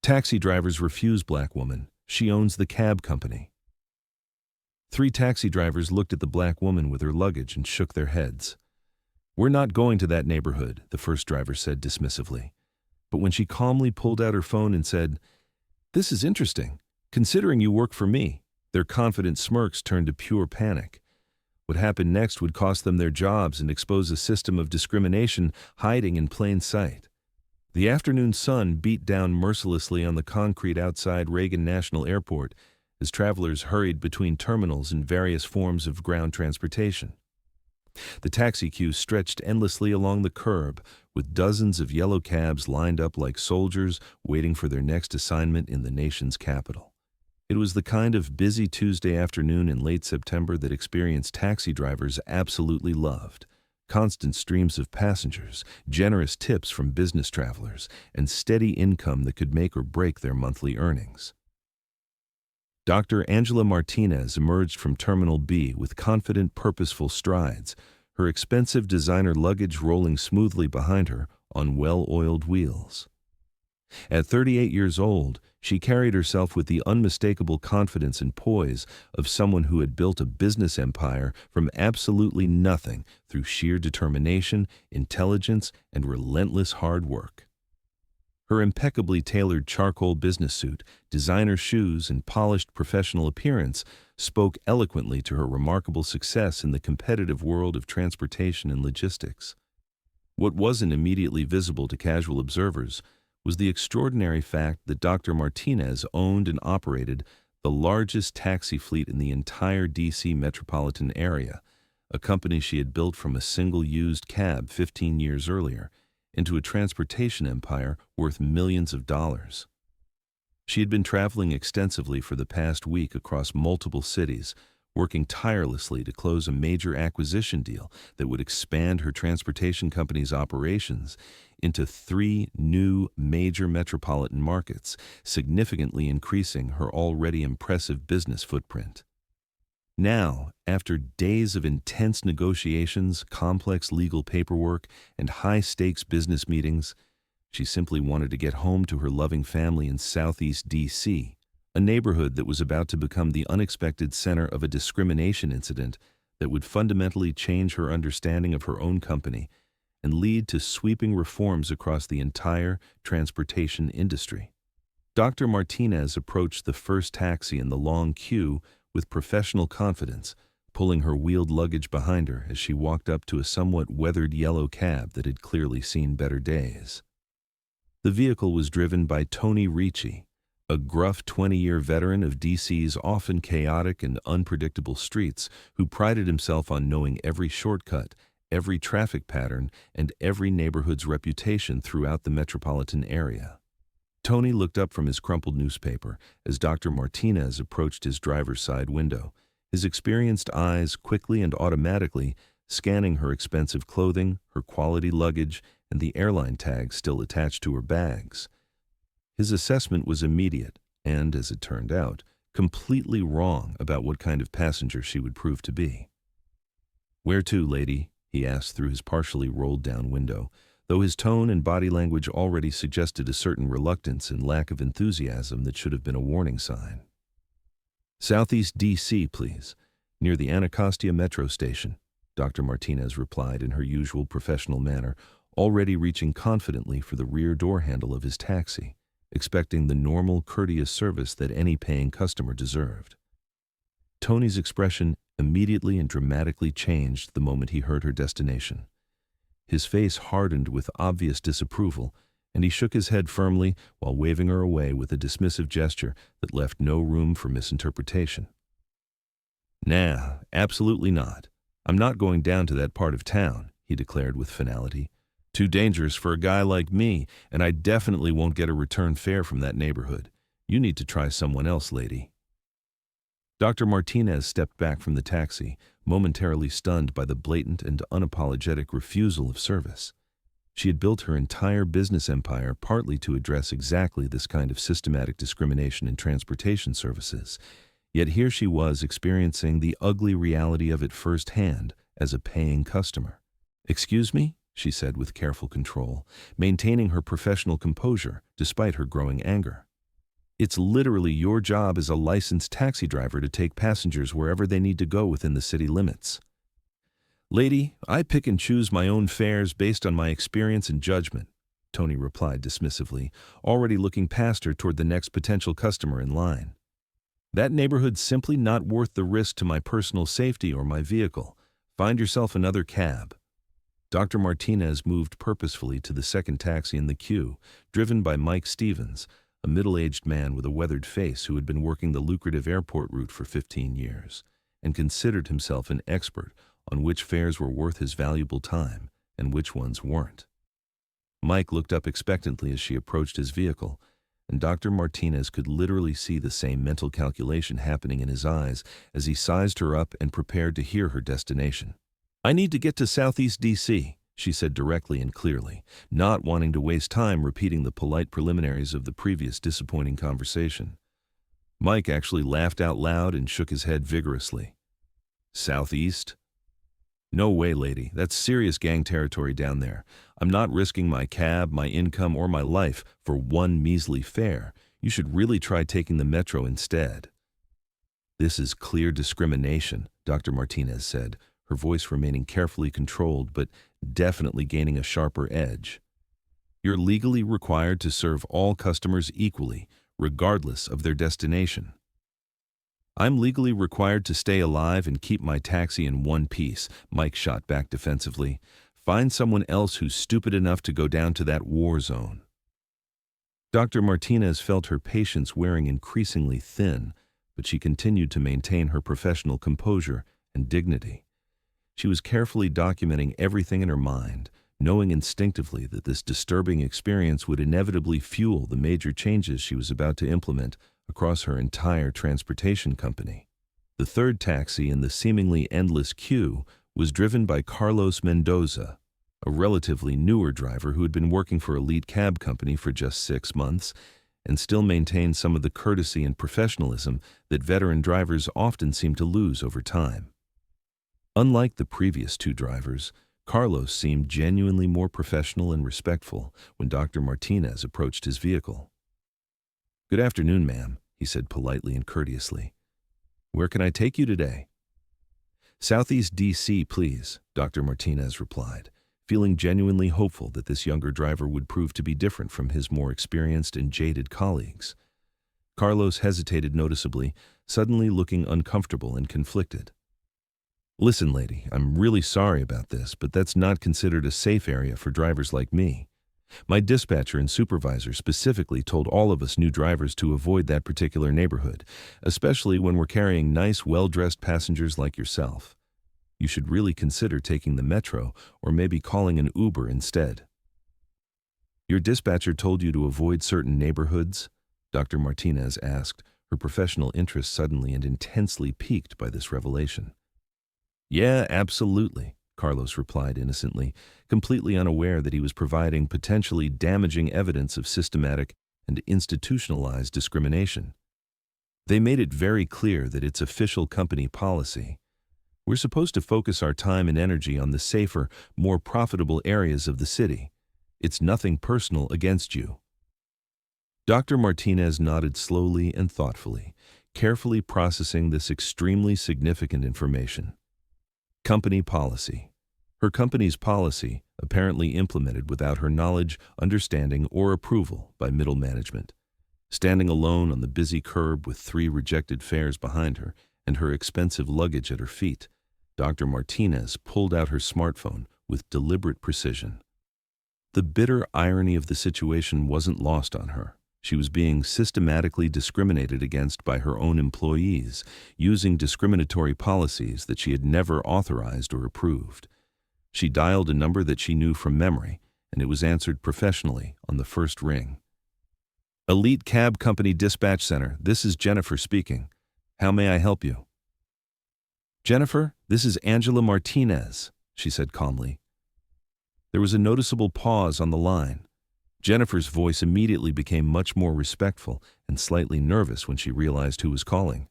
Taxi drivers refuse black woman. She owns the cab company. 3 taxi drivers looked at the black woman with her luggage and shook their heads. "We're not going to that neighborhood," the first driver said dismissively. But when she calmly pulled out her phone and said, "This is interesting, considering you work for me," their confident smirks turned to pure panic. What happened next would cost them their jobs and expose a system of discrimination hiding in plain sight. The afternoon sun beat down mercilessly on the concrete outside Reagan National Airport as travelers hurried between terminals and various forms of ground transportation. The taxi queue stretched endlessly along the curb, with dozens of yellow cabs lined up like soldiers waiting for their next assignment in the nation's capital. It was the kind of busy Tuesday afternoon in late September that experienced taxi drivers absolutely loved. Constant streams of passengers, generous tips from business travelers, and steady income that could make or break their monthly earnings. Dr. Angela Martinez emerged from Terminal B with confident, purposeful strides, her expensive designer luggage rolling smoothly behind her on well-oiled wheels. At 38 years old, she carried herself with the unmistakable confidence and poise of someone who had built a business empire from absolutely nothing through sheer determination, intelligence, and relentless hard work. Her impeccably tailored charcoal business suit, designer shoes, and polished professional appearance spoke eloquently to her remarkable success in the competitive world of transportation and logistics. What wasn't immediately visible to casual observers was the extraordinary fact that Dr. Martinez owned and operated the largest taxi fleet in the entire D.C. metropolitan area, a company she had built from a single used cab 15 years earlier into a transportation empire worth millions of dollars. She had been traveling extensively for the past week across multiple cities, working tirelessly to close a major acquisition deal that would expand her transportation company's operations into 3 new major metropolitan markets, significantly increasing her already impressive business footprint. Now, after days of intense negotiations, complex legal paperwork, and high-stakes business meetings, she simply wanted to get home to her loving family in Southeast D.C., a neighborhood that was about to become the unexpected center of a discrimination incident that would fundamentally change her understanding of her own company and lead to sweeping reforms across the entire transportation industry. Dr. Martinez approached the first taxi in the long queue with professional confidence, pulling her wheeled luggage behind her as she walked up to a somewhat weathered yellow cab that had clearly seen better days. The vehicle was driven by Tony Ricci, a gruff 20-year veteran of D.C.'s often chaotic and unpredictable streets who prided himself on knowing every shortcut, every traffic pattern, and every neighborhood's reputation throughout the metropolitan area. Tony looked up from his crumpled newspaper as Dr. Martinez approached his driver's side window, his experienced eyes quickly and automatically scanning her expensive clothing, her quality luggage, and the airline tags still attached to her bags. His assessment was immediate and, as it turned out, completely wrong about what kind of passenger she would prove to be. "Where to, lady?" he asked through his partially rolled-down window, though his tone and body language already suggested a certain reluctance and lack of enthusiasm that should have been a warning sign. "Southeast D.C., please, near the Anacostia Metro Station," Dr. Martinez replied in her usual professional manner, already reaching confidently for the rear door handle of his taxi, expecting the normal, courteous service that any paying customer deserved. Tony's expression immediately and dramatically changed the moment he heard her destination. His face hardened with obvious disapproval, and he shook his head firmly while waving her away with a dismissive gesture that left no room for misinterpretation. "Nah, absolutely not. I'm not going down to that part of town," he declared with finality. "Too dangerous for a guy like me, and I definitely won't get a return fare from that neighborhood. You need to try someone else, lady." Dr. Martinez stepped back from the taxi, momentarily stunned by the blatant and unapologetic refusal of service. She had built her entire business empire partly to address exactly this kind of systematic discrimination in transportation services, yet here she was experiencing the ugly reality of it firsthand as a paying customer. "Excuse me?" she said with careful control, maintaining her professional composure despite her growing anger. It's literally your job as a licensed taxi driver to take passengers wherever they need to go within the city limits. Lady, I pick and choose my own fares based on my experience and judgment, Tony replied dismissively, already looking past her toward the next potential customer in line. That neighborhood's simply not worth the risk to my personal safety or my vehicle. Find yourself another cab. Dr. Martinez moved purposefully to the second taxi in the queue, driven by Mike Stevens, a middle-aged man with a weathered face who had been working the lucrative airport route for 15 years, and considered himself an expert on which fares were worth his valuable time and which ones weren't. Mike looked up expectantly as she approached his vehicle, and Dr. Martinez could literally see the same mental calculation happening in his eyes as he sized her up and prepared to hear her destination. I need to get to Southeast D.C., she said directly and clearly, not wanting to waste time repeating the polite preliminaries of the previous disappointing conversation. Mike actually laughed out loud and shook his head vigorously. Southeast? No way, lady. That's serious gang territory down there. I'm not risking my cab, my income, or my life for one measly fare. You should really try taking the metro instead. This is clear discrimination, Dr. Martinez said, her voice remaining carefully controlled but definitely gaining a sharper edge. You're legally required to serve all customers equally, regardless of their destination. I'm legally required to stay alive and keep my taxi in one piece, Mike shot back defensively. Find someone else who's stupid enough to go down to that war zone. Dr. Martinez felt her patience wearing increasingly thin, but she continued to maintain her professional composure and dignity. She was carefully documenting everything in her mind, knowing instinctively that this disturbing experience would inevitably fuel the major changes she was about to implement across her entire transportation company. The third taxi in the seemingly endless queue was driven by Carlos Mendoza, a relatively newer driver who had been working for Elite Cab Company for just 6 months and still maintained some of the courtesy and professionalism that veteran drivers often seem to lose over time. Unlike the previous two drivers, Carlos seemed genuinely more professional and respectful when Dr. Martinez approached his vehicle. Good afternoon, ma'am, he said politely and courteously. Where can I take you today? Southeast D.C., please, Dr. Martinez replied, feeling genuinely hopeful that this younger driver would prove to be different from his more experienced and jaded colleagues. Carlos hesitated noticeably, suddenly looking uncomfortable and conflicted. Listen, lady, I'm really sorry about this, but that's not considered a safe area for drivers like me. My dispatcher and supervisor specifically told all of us new drivers to avoid that particular neighborhood, especially when we're carrying nice, well-dressed passengers like yourself. You should really consider taking the metro or maybe calling an Uber instead. Your dispatcher told you to avoid certain neighborhoods? Dr. Martinez asked, her professional interest suddenly and intensely piqued by this revelation. Yeah, absolutely, Carlos replied innocently, completely unaware that he was providing potentially damaging evidence of systematic and institutionalized discrimination. They made it very clear that it's official company policy. We're supposed to focus our time and energy on the safer, more profitable areas of the city. It's nothing personal against you. Dr. Martinez nodded slowly and thoughtfully, carefully processing this extremely significant information. Company policy. Her company's policy, apparently implemented without her knowledge, understanding, or approval by middle management. Standing alone on the busy curb with 3 rejected fares behind her and her expensive luggage at her feet, Dr. Martinez pulled out her smartphone with deliberate precision. The bitter irony of the situation wasn't lost on her. She was being systematically discriminated against by her own employees, using discriminatory policies that she had never authorized or approved. She dialed a number that she knew from memory, and it was answered professionally on the first ring. Elite Cab Company Dispatch Center, this is Jennifer speaking. How may I help you? Jennifer, this is Angela Martinez, she said calmly. There was a noticeable pause on the line. Jennifer's voice immediately became much more respectful and slightly nervous when she realized who was calling.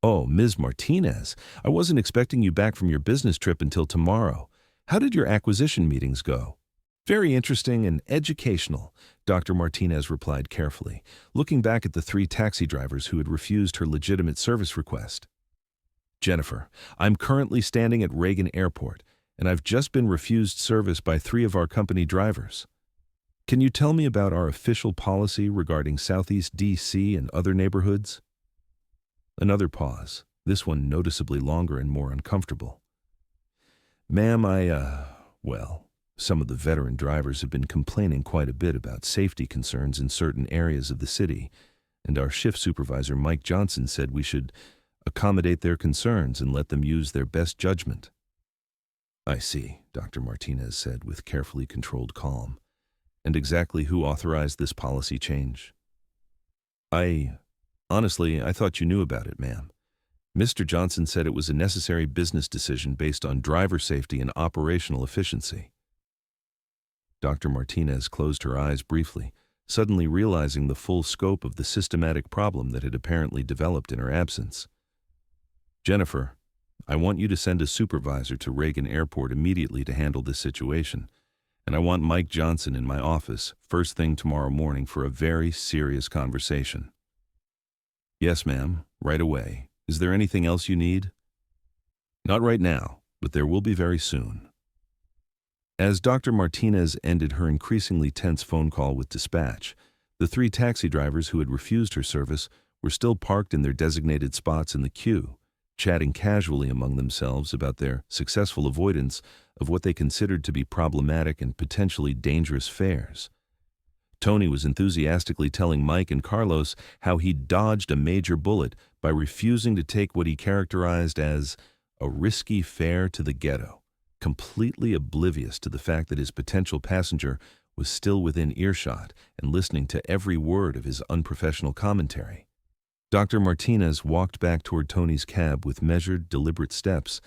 Oh, Ms. Martinez, I wasn't expecting you back from your business trip until tomorrow. How did your acquisition meetings go? Very interesting and educational, Dr. Martinez replied carefully, looking back at the three taxi drivers who had refused her legitimate service request. Jennifer, I'm currently standing at Reagan Airport, and I've just been refused service by three of our company drivers. Can you tell me about our official policy regarding Southeast D.C. and other neighborhoods? Another pause, this one noticeably longer and more uncomfortable. Ma'am, some of the veteran drivers have been complaining quite a bit about safety concerns in certain areas of the city, and our shift supervisor, Mike Johnson, said we should accommodate their concerns and let them use their best judgment. I see, Dr. Martinez said with carefully controlled calm. And exactly who authorized this policy change? Honestly, I thought you knew about it, ma'am. Mr. Johnson said it was a necessary business decision based on driver safety and operational efficiency. Dr. Martinez closed her eyes briefly, suddenly realizing the full scope of the systematic problem that had apparently developed in her absence. Jennifer, I want you to send a supervisor to Reagan Airport immediately to handle this situation, and I want Mike Johnson in my office first thing tomorrow morning for a very serious conversation. Yes, ma'am, right away. Is there anything else you need? Not right now, but there will be very soon. As Dr. Martinez ended her increasingly tense phone call with dispatch, the three taxi drivers who had refused her service were still parked in their designated spots in the queue, chatting casually among themselves about their successful avoidance of what they considered to be problematic and potentially dangerous fares. Tony was enthusiastically telling Mike and Carlos how he dodged a major bullet by refusing to take what he characterized as a risky fare to the ghetto, completely oblivious to the fact that his potential passenger was still within earshot and listening to every word of his unprofessional commentary. Dr. Martinez walked back toward Tony's cab with measured, deliberate steps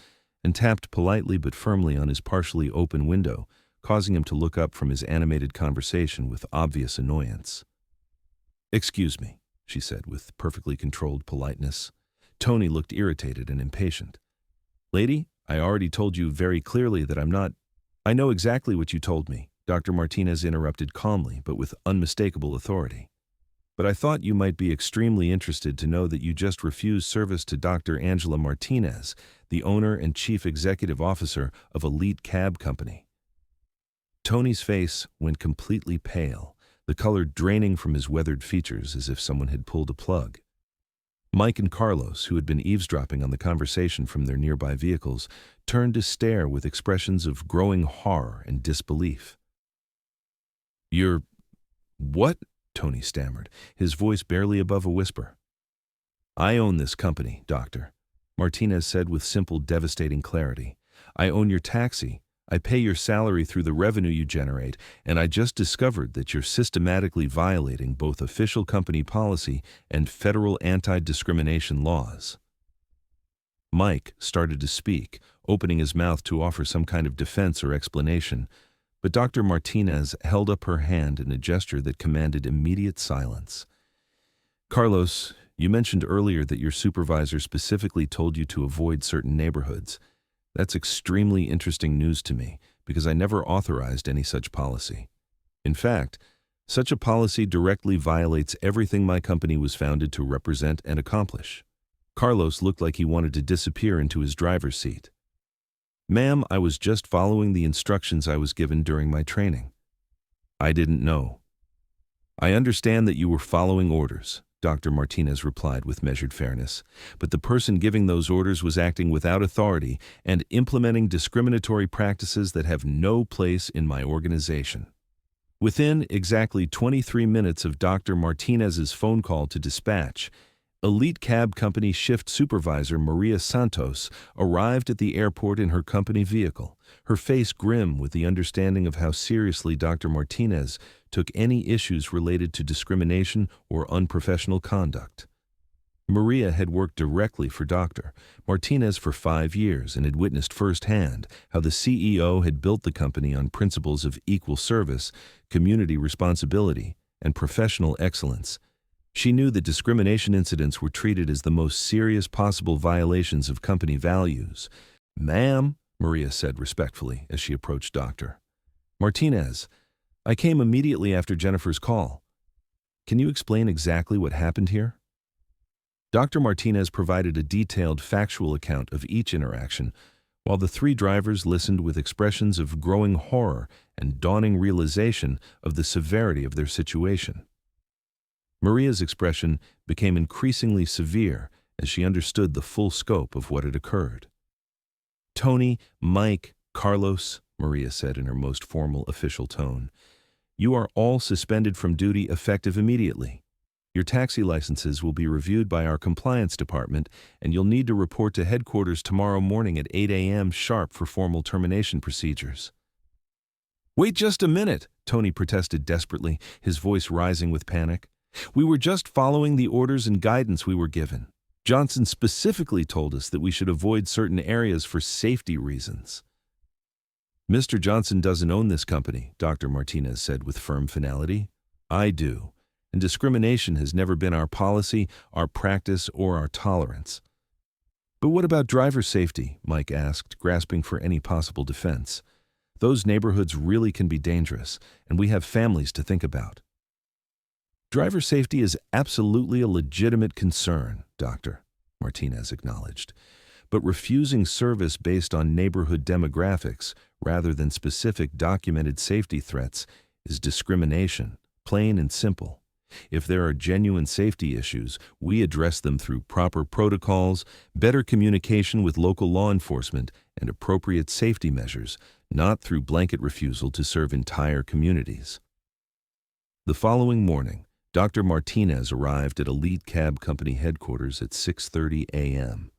and tapped politely but firmly on his partially open window, causing him to look up from his animated conversation with obvious annoyance. "Excuse me," she said with perfectly controlled politeness. Tony looked irritated and impatient. "Lady, I already told you very clearly that I'm not—" "I know exactly what you told me," Dr. Martinez interrupted calmly but with unmistakable authority. "But I thought you might be extremely interested to know that you just refused service to Dr. Angela Martinez, the owner and chief executive officer of Elite Cab Company." Tony's face went completely pale, the color draining from his weathered features as if someone had pulled a plug. Mike and Carlos, who had been eavesdropping on the conversation from their nearby vehicles, turned to stare with expressions of growing horror and disbelief. "You're... what?" Tony stammered, his voice barely above a whisper. "I own this company, Doctor," Martinez said with simple, devastating clarity. "I own your taxi. I pay your salary through the revenue you generate, and I just discovered that you're systematically violating both official company policy and federal anti-discrimination laws." Mike started to speak, opening his mouth to offer some kind of defense or explanation, but Dr. Martinez held up her hand in a gesture that commanded immediate silence. "Carlos, you mentioned earlier that your supervisor specifically told you to avoid certain neighborhoods. That's extremely interesting news to me, because I never authorized any such policy. In fact, such a policy directly violates everything my company was founded to represent and accomplish." Carlos looked like he wanted to disappear into his driver's seat. "Ma'am, I was just following the instructions I was given during my training." "I didn't know." "I understand that you were following orders," Dr. Martinez replied with measured fairness, "but the person giving those orders was acting without authority and implementing discriminatory practices that have no place in my organization." Within exactly 23 minutes of Dr. Martinez's phone call to dispatch, Elite Cab Company shift supervisor Maria Santos arrived at the airport in her company vehicle, her face grim with the understanding of how seriously Dr. Martinez took any issues related to discrimination or unprofessional conduct. Maria had worked directly for Dr. Martinez for 5 years and had witnessed firsthand how the CEO had built the company on principles of equal service, community responsibility, and professional excellence. She knew that discrimination incidents were treated as the most serious possible violations of company values. "Ma'am," Maria said respectfully as she approached Doctor Martinez, I came immediately after Jennifer's call. Can you explain exactly what happened here? Dr. Martinez provided a detailed factual account of each interaction, while the three drivers listened with expressions of growing horror and dawning realization of the severity of their situation. Maria's expression became increasingly severe as she understood the full scope of what had occurred. Tony, Mike, Carlos, Maria said in her most formal official tone, you are all suspended from duty effective immediately. Your taxi licenses will be reviewed by our compliance department, and you'll need to report to headquarters tomorrow morning at 8 a.m. sharp for formal termination procedures. Wait just a minute, Tony protested desperately, his voice rising with panic. We were just following the orders and guidance we were given. Johnson specifically told us that we should avoid certain areas for safety reasons. Mr. Johnson doesn't own this company, Dr. Martinez said with firm finality. I do, and discrimination has never been our policy, our practice, or our tolerance. But what about driver safety? Mike asked, grasping for any possible defense. Those neighborhoods really can be dangerous, and we have families to think about. Driver safety is absolutely a legitimate concern, Dr. Martinez acknowledged. But refusing service based on neighborhood demographics rather than specific documented safety threats is discrimination, plain and simple. If there are genuine safety issues, we address them through proper protocols, better communication with local law enforcement, and appropriate safety measures, not through blanket refusal to serve entire communities. The following morning, Dr. Martinez arrived at Elite Cab Company headquarters at 6:30 a.m.,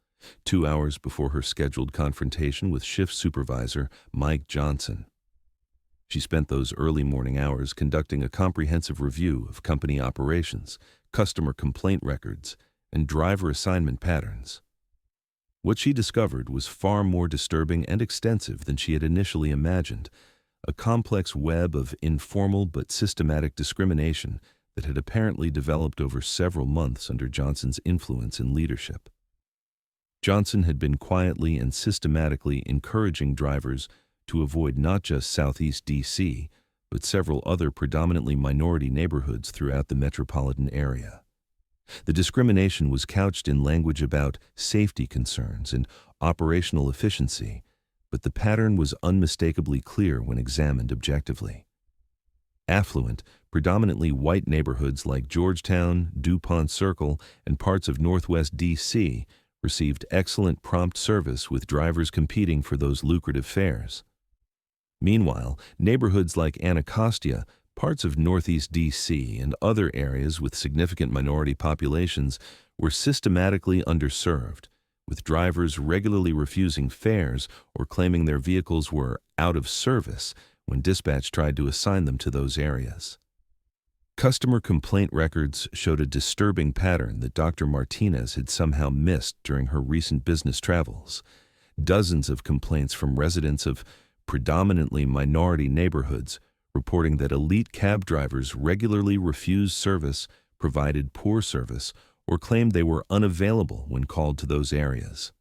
2 hours before her scheduled confrontation with shift supervisor Mike Johnson. She spent those early morning hours conducting a comprehensive review of company operations, customer complaint records, and driver assignment patterns. What she discovered was far more disturbing and extensive than she had initially imagined, a complex web of informal but systematic discrimination that had apparently developed over several months under Johnson's influence and leadership. Johnson had been quietly and systematically encouraging drivers to avoid not just Southeast D.C., but several other predominantly minority neighborhoods throughout the metropolitan area. The discrimination was couched in language about safety concerns and operational efficiency, but the pattern was unmistakably clear when examined objectively. Affluent, predominantly white neighborhoods like Georgetown, DuPont Circle, and parts of Northwest D.C. received excellent prompt service with drivers competing for those lucrative fares. Meanwhile, neighborhoods like Anacostia, parts of Northeast D.C., and other areas with significant minority populations were systematically underserved, with drivers regularly refusing fares or claiming their vehicles were out of service when dispatch tried to assign them to those areas. Customer complaint records showed a disturbing pattern that Dr. Martinez had somehow missed during her recent business travels. Dozens of complaints from residents of predominantly minority neighborhoods reporting that elite cab drivers regularly refused service, provided poor service, or claimed they were unavailable when called to those areas.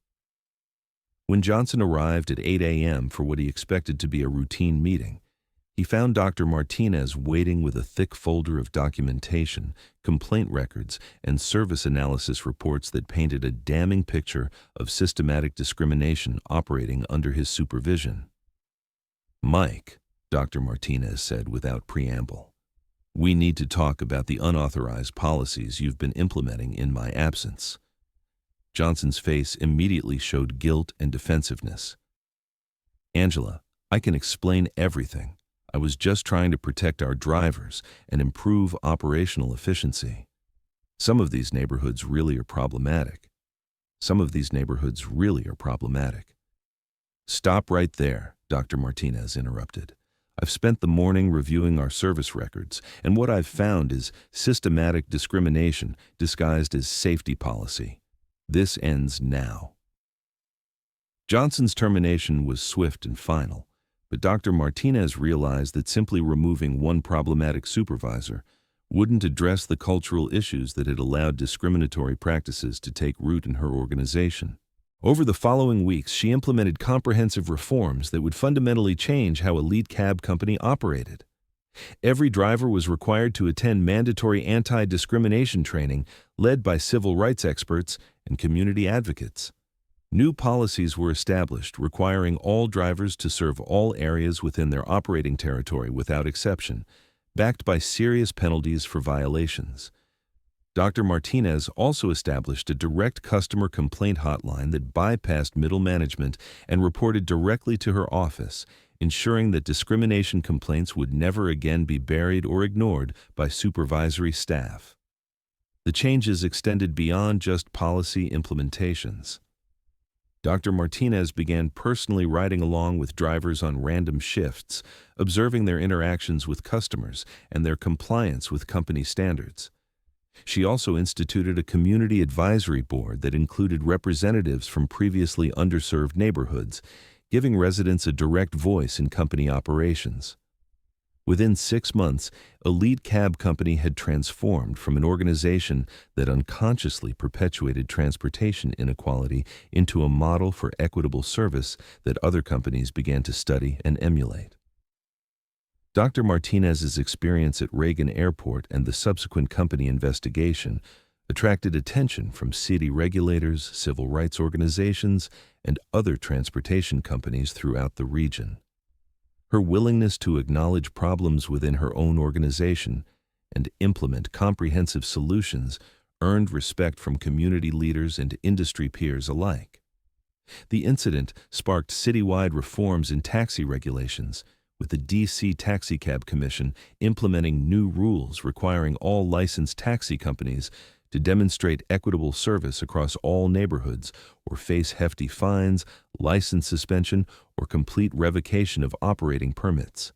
When Johnson arrived at 8 a.m. for what he expected to be a routine meeting, he found Dr. Martinez waiting with a thick folder of documentation, complaint records, and service analysis reports that painted a damning picture of systematic discrimination operating under his supervision. Mike, Dr. Martinez said without preamble, we need to talk about the unauthorized policies you've been implementing in my absence. Johnson's face immediately showed guilt and defensiveness. Angela, I can explain everything. I was just trying to protect our drivers and improve operational efficiency. Some of these neighborhoods really are problematic. Stop right there, Dr. Martinez interrupted. I've spent the morning reviewing our service records, and what I've found is systematic discrimination disguised as safety policy. This ends now. Johnson's termination was swift and final, but Dr. Martinez realized that simply removing one problematic supervisor wouldn't address the cultural issues that had allowed discriminatory practices to take root in her organization. Over the following weeks, she implemented comprehensive reforms that would fundamentally change how Elite Cab Company operated. Every driver was required to attend mandatory anti-discrimination training led by civil rights experts and community advocates. New policies were established requiring all drivers to serve all areas within their operating territory without exception, backed by serious penalties for violations. Dr. Martinez also established a direct customer complaint hotline that bypassed middle management and reported directly to her office, ensuring that discrimination complaints would never again be buried or ignored by supervisory staff. The changes extended beyond just policy implementations. Dr. Martinez began personally riding along with drivers on random shifts, observing their interactions with customers and their compliance with company standards. She also instituted a community advisory board that included representatives from previously underserved neighborhoods, giving residents a direct voice in company operations. Within 6 months, Elite Cab Company had transformed from an organization that unconsciously perpetuated transportation inequality into a model for equitable service that other companies began to study and emulate. Dr. Martinez's experience at Reagan Airport and the subsequent company investigation attracted attention from city regulators, civil rights organizations, and other transportation companies throughout the region. Her willingness to acknowledge problems within her own organization and implement comprehensive solutions earned respect from community leaders and industry peers alike. The incident sparked citywide reforms in taxi regulations, with the D.C. Taxicab Commission implementing new rules requiring all licensed taxi companies to demonstrate equitable service across all neighborhoods or face hefty fines, license suspension, or complete revocation of operating permits.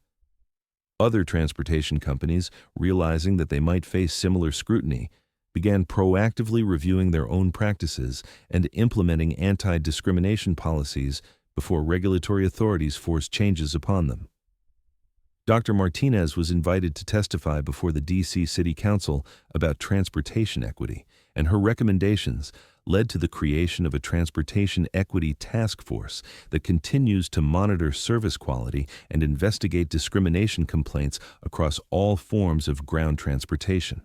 Other transportation companies, realizing that they might face similar scrutiny, began proactively reviewing their own practices and implementing anti-discrimination policies before regulatory authorities forced changes upon them. Dr. Martinez was invited to testify before the D.C. City Council about transportation equity, and her recommendations led to the creation of a Transportation Equity Task Force that continues to monitor service quality and investigate discrimination complaints across all forms of ground transportation.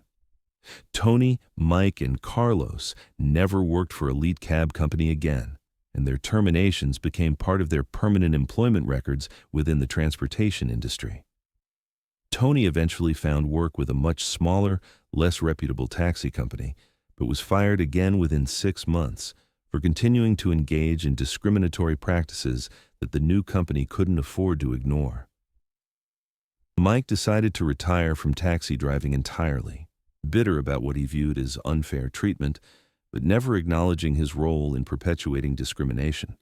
Tony, Mike, and Carlos never worked for Elite Cab Company again, and their terminations became part of their permanent employment records within the transportation industry. Tony eventually found work with a much smaller, less reputable taxi company, but was fired again within 6 months for continuing to engage in discriminatory practices that the new company couldn't afford to ignore. Mike decided to retire from taxi driving entirely, bitter about what he viewed as unfair treatment, but never acknowledging his role in perpetuating discrimination.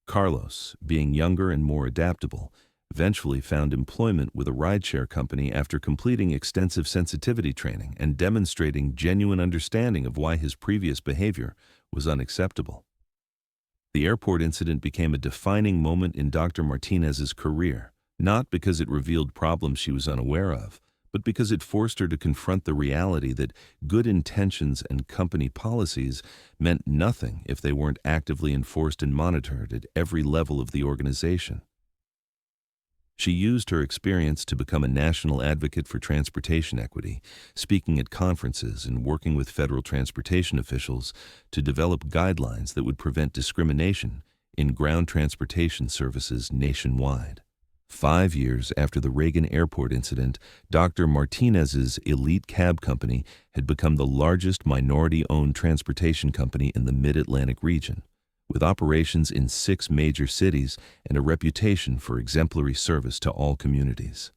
Carlos, being younger and more adaptable, eventually found employment with a rideshare company after completing extensive sensitivity training and demonstrating genuine understanding of why his previous behavior was unacceptable. The airport incident became a defining moment in Dr. Martinez's career, not because it revealed problems she was unaware of, but because it forced her to confront the reality that good intentions and company policies meant nothing if they weren't actively enforced and monitored at every level of the organization. She used her experience to become a national advocate for transportation equity, speaking at conferences and working with federal transportation officials to develop guidelines that would prevent discrimination in ground transportation services nationwide. 5 years after the Reagan Airport incident, Dr. Martinez's Elite Cab Company had become the largest minority-owned transportation company in the Mid-Atlantic region, with operations in 6 major cities and a reputation for exemplary service to all communities.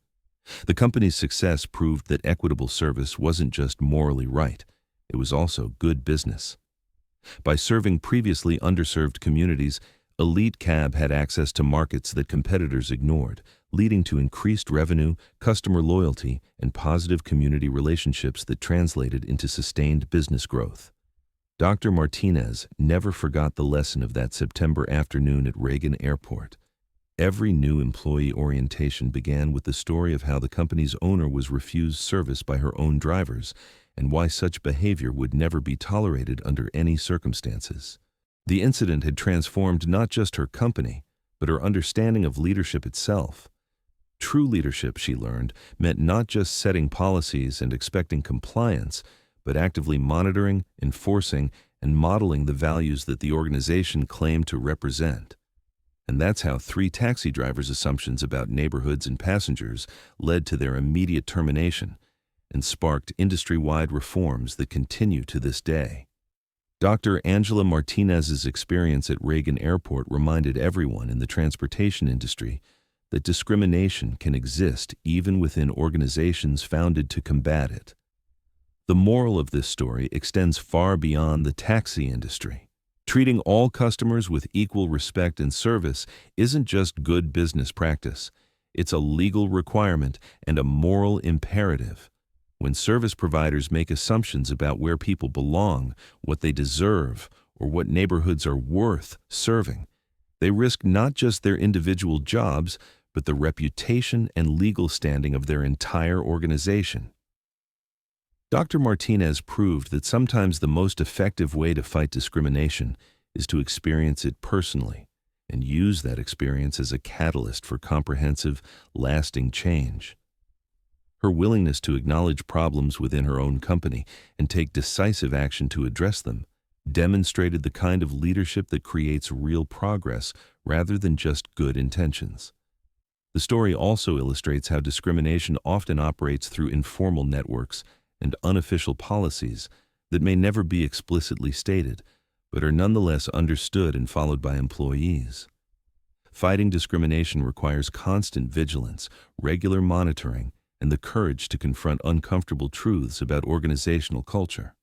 The company's success proved that equitable service wasn't just morally right, it was also good business. By serving previously underserved communities, Elite Cab had access to markets that competitors ignored, leading to increased revenue, customer loyalty, and positive community relationships that translated into sustained business growth. Dr. Martinez never forgot the lesson of that September afternoon at Reagan Airport. Every new employee orientation began with the story of how the company's owner was refused service by her own drivers and why such behavior would never be tolerated under any circumstances. The incident had transformed not just her company, but her understanding of leadership itself. True leadership, she learned, meant not just setting policies and expecting compliance, but actively monitoring, enforcing, and modeling the values that the organization claimed to represent. And that's how 3 taxi drivers' assumptions about neighborhoods and passengers led to their immediate termination and sparked industry-wide reforms that continue to this day. Dr. Angela Martinez's experience at Reagan Airport reminded everyone in the transportation industry that discrimination can exist even within organizations founded to combat it. The moral of this story extends far beyond the taxi industry. Treating all customers with equal respect and service isn't just good business practice. It's a legal requirement and a moral imperative. When service providers make assumptions about where people belong, what they deserve, or what neighborhoods are worth serving, they risk not just their individual jobs, but the reputation and legal standing of their entire organization. Dr. Martinez proved that sometimes the most effective way to fight discrimination is to experience it personally and use that experience as a catalyst for comprehensive, lasting change. Her willingness to acknowledge problems within her own company and take decisive action to address them demonstrated the kind of leadership that creates real progress rather than just good intentions. The story also illustrates how discrimination often operates through informal networks and unofficial policies that may never be explicitly stated, but are nonetheless understood and followed by employees. Fighting discrimination requires constant vigilance, regular monitoring, and the courage to confront uncomfortable truths about organizational culture.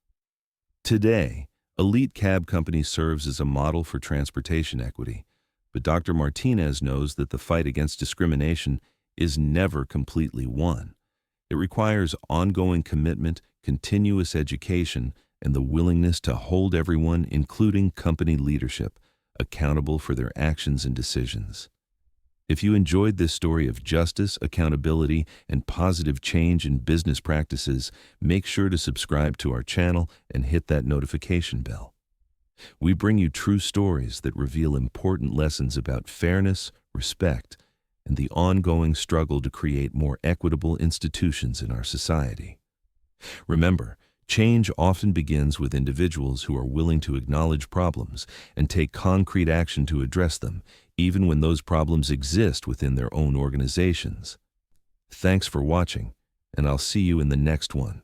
Today, Elite Cab Company serves as a model for transportation equity, but Dr. Martinez knows that the fight against discrimination is never completely won. It requires ongoing commitment, continuous education, and the willingness to hold everyone, including company leadership, accountable for their actions and decisions. If you enjoyed this story of justice, accountability, and positive change in business practices, make sure to subscribe to our channel and hit that notification bell. We bring you true stories that reveal important lessons about fairness, respect, and the ongoing struggle to create more equitable institutions in our society. Remember, change often begins with individuals who are willing to acknowledge problems and take concrete action to address them, even when those problems exist within their own organizations. Thanks for watching, and I'll see you in the next one.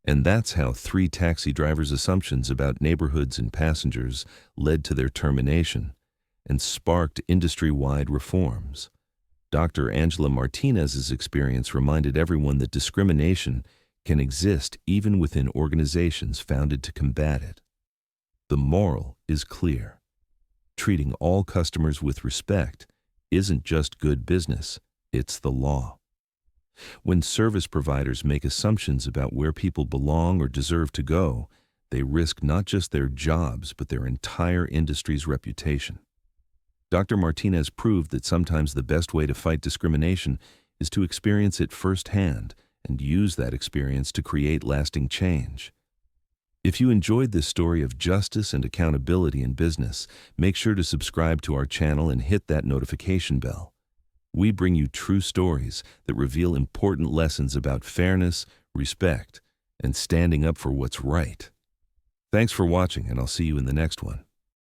And that's how 3 taxi drivers' assumptions about neighborhoods and passengers led to their termination and sparked industry-wide reforms. Dr. Angela Martinez's experience reminded everyone that discrimination can exist even within organizations founded to combat it. The moral is clear. Treating all customers with respect isn't just good business, it's the law. When service providers make assumptions about where people belong or deserve to go, they risk not just their jobs, but their entire industry's reputation. Dr. Martinez proved that sometimes the best way to fight discrimination is to experience it firsthand and use that experience to create lasting change. If you enjoyed this story of justice and accountability in business, make sure to subscribe to our channel and hit that notification bell. We bring you true stories that reveal important lessons about fairness, respect, and standing up for what's right. Thanks for watching, and I'll see you in the next one.